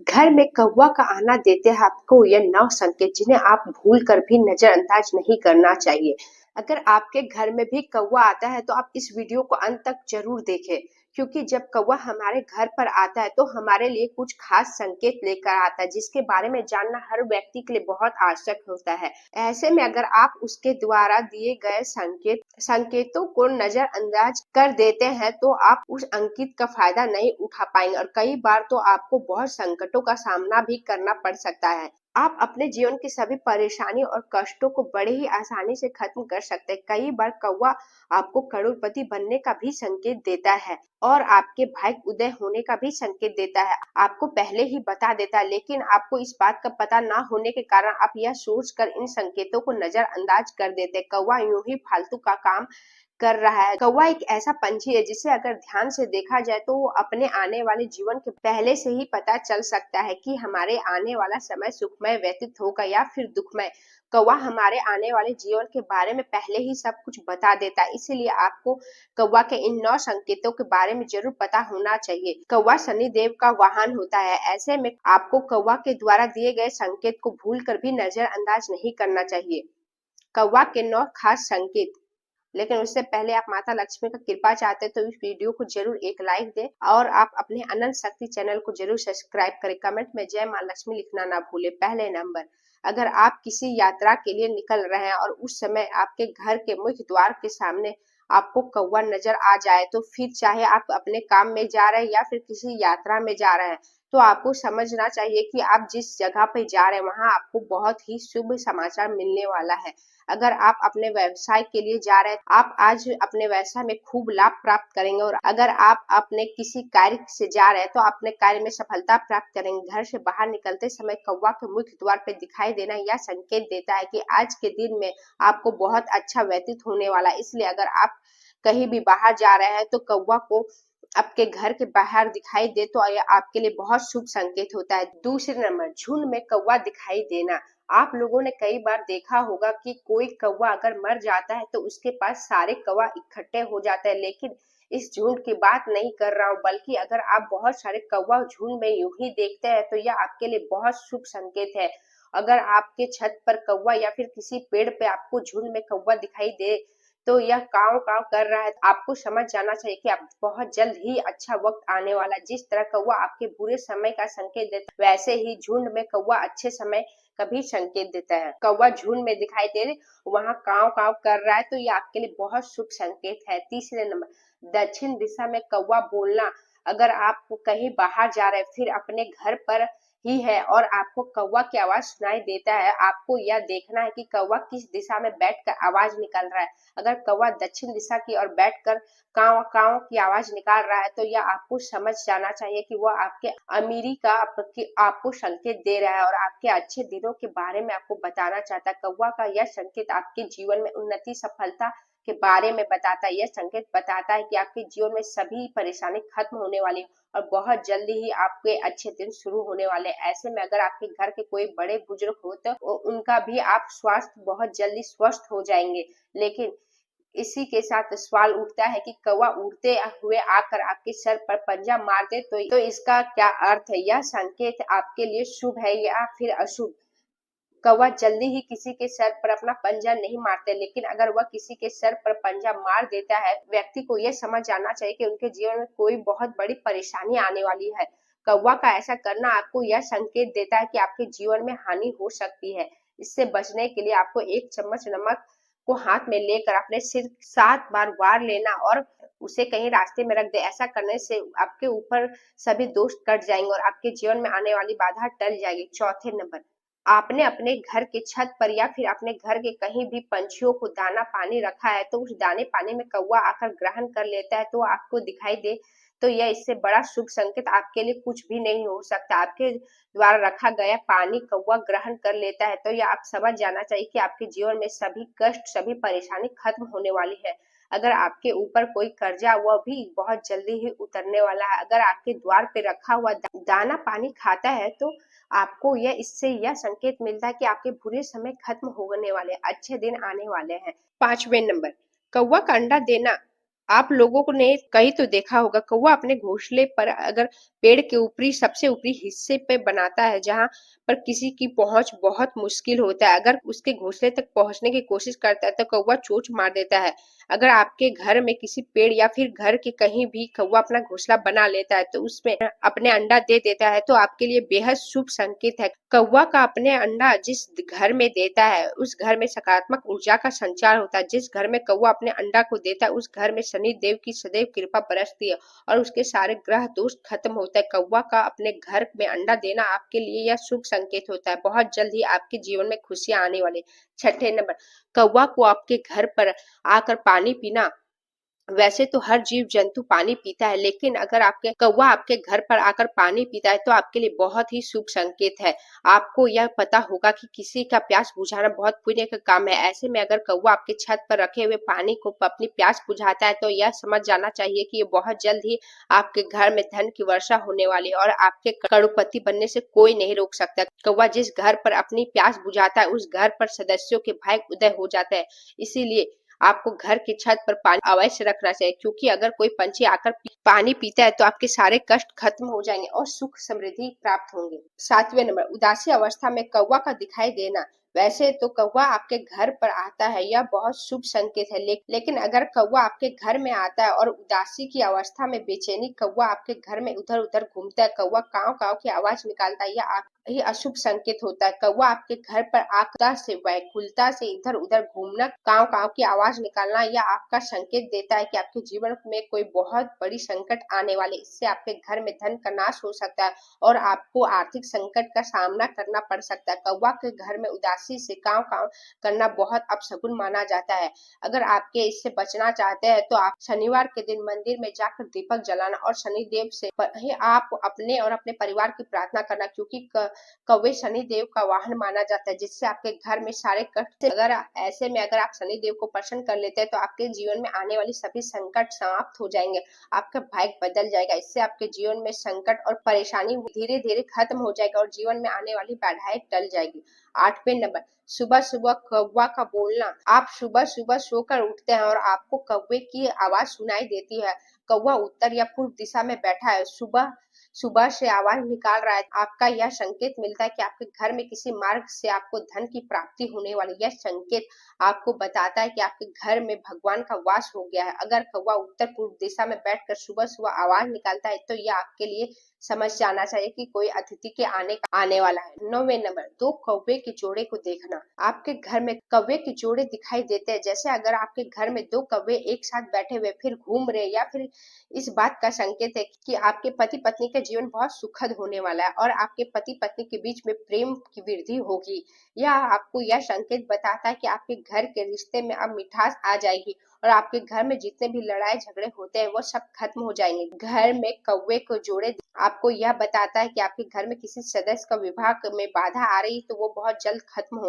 घर में कौवा का आना देते हैं आपको यह 9 संकेत जिन्हें आप भूल कर भी नजरअंदाज नहीं करना चाहिए। अगर आपके घर में भी कौवा आता है तो आप इस वीडियो को अंत तक जरूर देखें, क्योंकि जब कौवा हमारे घर पर आता है तो हमारे लिए कुछ खास संकेत लेकर आता है जिसके बारे में जानना हर व्यक्ति के लिए बहुत आवश्यक होता है। ऐसे में अगर आप उसके द्वारा दिए गए संकेतों को नजरअंदाज कर देते हैं तो आप उस अंकित का फायदा नहीं उठा पाएंगे और कई बार तो आपको बहुत संकटों का सामना भी करना पड़ सकता है। आप अपने जीवन की सभी परेशानी और कष्टों को बड़े ही आसानी से खत्म कर सकते हैं। कई बार कौवा आपको करोड़पति बनने का भी संकेत देता है और आपके भाग्य उदय होने का भी संकेत देता है। आपको पहले ही बता देता है, लेकिन आपको इस बात का पता ना होने के कारण आप यह सोचकर इन संकेतों को नजरअंदाज कर देते। कौवा यूं ही फालतू का काम कर रहा है। कौवा एक ऐसा पंछी है जिसे अगर ध्यान से देखा जाए तो वो अपने आने वाले जीवन के पहले से ही पता चल सकता है कि हमारे आने वाला समय सुखमय व्यतीत होगा या फिर दुखमय। कौवा हमारे आने वाले जीवन के बारे में पहले ही सब कुछ बता देता है, इसीलिए आपको कौवा के इन 9 संकेतों के बारे में जरूर पता होना चाहिए। कौवा शनिदेव का वाहन होता है, ऐसे में आपको कौवा के द्वारा दिए गए संकेत को भूल कर भी नजरअंदाज नहीं करना चाहिए। कौवा के 9 खास संकेत। लेकिन उससे पहले आप माता लक्ष्मी का कृपा चाहते हैं तो इस वीडियो को जरूर एक लाइक दें और आप अपने अनंत शक्ति चैनल को जरूर सब्सक्राइब करें। कमेंट में जय मां लक्ष्मी लिखना ना भूले। पहले नंबर, अगर आप किसी यात्रा के लिए निकल रहे हैं और उस समय आपके घर के मुख्य द्वार के सामने आपको कौवा नजर आ जाए तो फिर चाहे आप अपने काम में जा रहे हैं या फिर किसी यात्रा में जा रहे हैं तो आपको समझना चाहिए कि आप जिस जगह पे जा रहे हैं वहां आपको बहुत ही शुभ समाचार मिलने वाला है। अगर आप अपने व्यवसाय के लिए जा रहे हैं, आप आज अपने व्यवसाय में खूब लाभ प्राप्त करेंगे और अगर आप अपने किसी कार्य से जा रहे हैं तो अपने कार्य में सफलता प्राप्त करेंगे। घर से बाहर निकलते समय कौवा के मुख्य द्वार पर दिखाई देना यह संकेत देता है कि आज के दिन में आपको बहुत अच्छा व्यतीत होने वाला है। इसलिए अगर आप कहीं भी बाहर जा रहे हैं तो कौवा को आपके घर के बाहर दिखाई दे तो यह आपके लिए बहुत शुभ संकेत होता है। दूसरे नंबर, झुंड में कौवा दिखाई देना। आप लोगों ने कई बार देखा होगा कि कोई कौवा अगर मर जाता है तो उसके पास सारे कौवा इकट्ठे हो जाते हैं, लेकिन इस झुंड की बात नहीं कर रहा हूँ, बल्कि अगर आप बहुत सारे कौवा झुंड में यूं ही देखते हैं तो यह आपके लिए बहुत शुभ संकेत है। अगर आपके छत पर कौवा या फिर किसी पेड़ पे आपको झुंड में कौवा दिखाई दे तो यह काव काव कर रहा है, आपको समझ जाना चाहिए कि आप बहुत जल्द ही अच्छा वक्त आने वाला है। जिस तरह कौवा आपके बुरे समय का संकेत देता है वैसे ही झुंड में कौवा अच्छे समय का भी संकेत देता है। कौवा झुंड में दिखाई दे रहे वहां काव काव कर रहा है तो ये आपके लिए बहुत शुभ संकेत है। तीसरे नंबर, दक्षिण दिशा में कौवा बोलना। अगर आप कहीं बाहर जा रहे हैं फिर अपने घर पर ही है और आपको कौवा की आवाज सुनाई देता है, आपको यह देखना है कि कौवा किस दिशा में बैठकर आवाज निकाल रहा है। अगर कौवा दक्षिण दिशा की ओर बैठकर काव काव की आवाज निकाल रहा है तो यह आपको समझ जाना चाहिए कि वह आपके अमीरी का आपको संकेत दे रहा है और आपके अच्छे दिनों के बारे में आपको बताना चाहता है। कौवा का यह संकेत आपके जीवन में उन्नति सफलता के बारे में बताता है। यह संकेत बताता है कि आपके जीवन में सभी परेशानी खत्म होने वाली है और बहुत जल्दी ही आपके अच्छे दिन शुरू होने वाले हैं। ऐसे में अगर आपके घर के कोई बड़े बुजुर्ग हो तो उनका भी आप स्वास्थ्य बहुत जल्दी स्वस्थ हो जाएंगे। लेकिन इसी के साथ सवाल उठता है कि कौवा उड़ते हुए आकर आपके सर पर पंजा मार दे तो इसका क्या अर्थ है? यह संकेत आपके लिए शुभ है या फिर अशुभ? कौवा जल्दी ही किसी के सर पर अपना पंजा नहीं मारते, लेकिन अगर वह किसी के सर पर पंजा मार देता है व्यक्ति को यह समझ जाना चाहिए कि उनके जीवन में कोई बहुत बड़ी परेशानी आने वाली है। कौवा का ऐसा करना आपको यह संकेत देता है कि आपके जीवन में हानि हो सकती है। इससे बचने के लिए आपको 1 चम्मच नमक को हाथ में लेकर अपने सिर 7 बार वार लेना और उसे कहीं रास्ते में रख दे। ऐसा करने से आपके ऊपर सभी दोष कट जाएंगे और आपके जीवन में आने वाली बाधा टल जाएगी। चौथे नंबर, आपने अपने घर के छत पर या फिर अपने घर के कहीं भी पंछियों को दाना पानी रखा है तो उस दाने पानी में कौवा आकर ग्रहण कर लेता है तो आपको दिखाई दे तो यह इससे बड़ा शुभ संकेत आपके लिए कुछ भी नहीं हो सकता। आपके द्वारा रखा गया पानी कौवा ग्रहण कर लेता है तो यह आप समझ जाना चाहिए कि आपके जीवन में सभी कष्ट सभी परेशानी खत्म होने वाली है। अगर आपके ऊपर कोई कर्जा वह भी बहुत जल्दी ही उतरने वाला है। अगर आपके द्वार पे रखा हुआ दाना पानी खाता है तो आपको इससे यह संकेत मिलता है कि आपके बुरे समय खत्म होने वाले, अच्छे दिन आने वाले हैं। 5वें नंबर, कौवा का अंडा देना। आप लोगों को ने कहीं तो देखा होगा, कौवा अपने घोंसले पर अगर पेड़ के ऊपरी सबसे ऊपरी हिस्से पे बनाता है, जहां पर किसी की पहुंच बहुत मुश्किल होता है। अगर उसके घोंसले तक पहुंचने की कोशिश करता है तो कौवा चोंच मार देता है। अगर आपके घर में किसी पेड़ या फिर घर के कहीं भी कौवा अपना घोंसला बना लेता है तो उसमें अपने अंडा दे देता है, तो आपके लिए बेहद शुभ संकेत है। कौवा का अपने अंडा जिस घर में देता है उस घर में सकारात्मक ऊर्जा का संचार होता है। जिस घर में कौवा अपने अंडा को देता है उस घर में शनि देव की सदैव कृपा बरसती है और उसके सारे ग्रह दोष खत्म होता है। कौवा का अपने घर में अंडा देना आपके लिए यह शुभ संकेत होता है। बहुत जल्द ही आपके जीवन में खुशियां आने वाली। छठे नंबर, कौवा को आपके घर पर आकर पानी पीना। वैसे तो हर जीव जंतु पानी पीता है, लेकिन अगर आपके कौवा आपके घर पर आकर पानी पीता है तो आपके लिए बहुत ही शुभ संकेत है। आपको यह पता होगा कि किसी का प्यास बुझाना बहुत पुण्य का काम है। ऐसे में अगर कौवा आपके छत पर रखे हुए पानी को अपनी प्यास बुझाता है तो यह समझ जाना चाहिए कि ये बहुत जल्द ही आपके घर में धन की वर्षा होने वाली है और आपके करोड़पति बनने से कोई नहीं रोक सकता। कौवा जिस घर पर अपनी प्यास बुझाता है उस घर पर सदस्यों के भाग्य उदय हो जाता है। इसीलिए आपको घर की छत पर पानी अवश्य रखना चाहिए, क्योंकि अगर कोई पंछी आकर पानी पीता है तो आपके सारे कष्ट खत्म हो जाएंगे और सुख समृद्धि प्राप्त होंगे। सातवें नंबर, उदासी अवस्था में कौवा का दिखाई देना। वैसे तो कौवा आपके घर पर आता है, यह बहुत शुभ संकेत है, लेकिन अगर कौवा आपके घर में आता है और उदासी की अवस्था में बेचैनी कौवा आपके घर में उधर उधर घूमता है, कौवा काव काव की आवाज निकालता है, यह अशुभ संकेत होता है। कौवा आपके घर पर आकर से व्याकुलता से इधर उधर घूमना, काव काव की आवाज निकालना, यह आपका संकेत देता है कि आपके जीवन में कोई बहुत बड़ी संकट आने वाले। इससे आपके घर में धन का नाश हो सकता है और आपको आर्थिक संकट का सामना करना पड़ सकता है। कौवा के घर में उदासी से काव काव करना बहुत अपशगुन माना जाता है। अगर आपके इससे बचना चाहते हैं तो आप शनिवार के दिन मंदिर में जाकर दीपक जलाना और शनि देव से ही आप अपने और अपने परिवार की प्रार्थना करना, क्योंकि कौवे शनि देव का वाहन माना जाता है, जिससे आपके घर में सारे कष्ट, ऐसे में अगर आप शनि देव को प्रसन्न कर लेते हैं तो आपके जीवन में आने वाली सभी संकट समाप्त हो जाएंगे, आपका भाग्य बदल जाएगा। इससे आपके जीवन में संकट और परेशानी धीरे धीरे खत्म हो जाएगा और जीवन में आने वाली बाधाएं टल जाएगी। आठवें नंबर, सुबह सुबह कौवा का बोलना। आप सुबह सुबह सोकर उठते हैं और आपको कौवे की आवाज सुनाई देती है। कौवा उत्तर या पूर्व दिशा में बैठा है, सुबह सुबह से आवाज निकाल रहा है। आपका यह संकेत मिलता है कि आपके घर में किसी मार्ग से आपको धन की प्राप्ति होने वाली। यह संकेत आपको बताता है कि आपके घर में भगवान का वास हो गया है। अगर कौवा उत्तर पूर्व दिशा में बैठकर सुबह सुबह आवाज निकालता है तो यह आपके लिए समझ जाना चाहिए कि कोई अतिथि के आने वाला है। 9वें नंबर, दो कौवे के जोड़े को देखना। आपके घर में कौवे के जोड़े दिखाई देते हैं, जैसे अगर आपके घर में दो कौवे एक साथ बैठे हुए फिर घूम रहे, या फिर इस बात का संकेत है कि आपके पति पत्नी का जीवन बहुत सुखद होने वाला है और आपके पति पत्नी के बीच में प्रेम की वृद्धि होगी। यह आपको यह संकेत बताता है कि आपके घर के रिश्ते में अब मिठास आ जाएगी और आपके घर में जितने भी लड़ाई झगड़े होते हैं वो सब खत्म हो जाएंगे। घर में कौवे को जोड़े आपको यह बताता है कि आपके घर में किसी सदस्य का विवाह में बाधा आ रही तो वो बहुत जल्द खत्म हो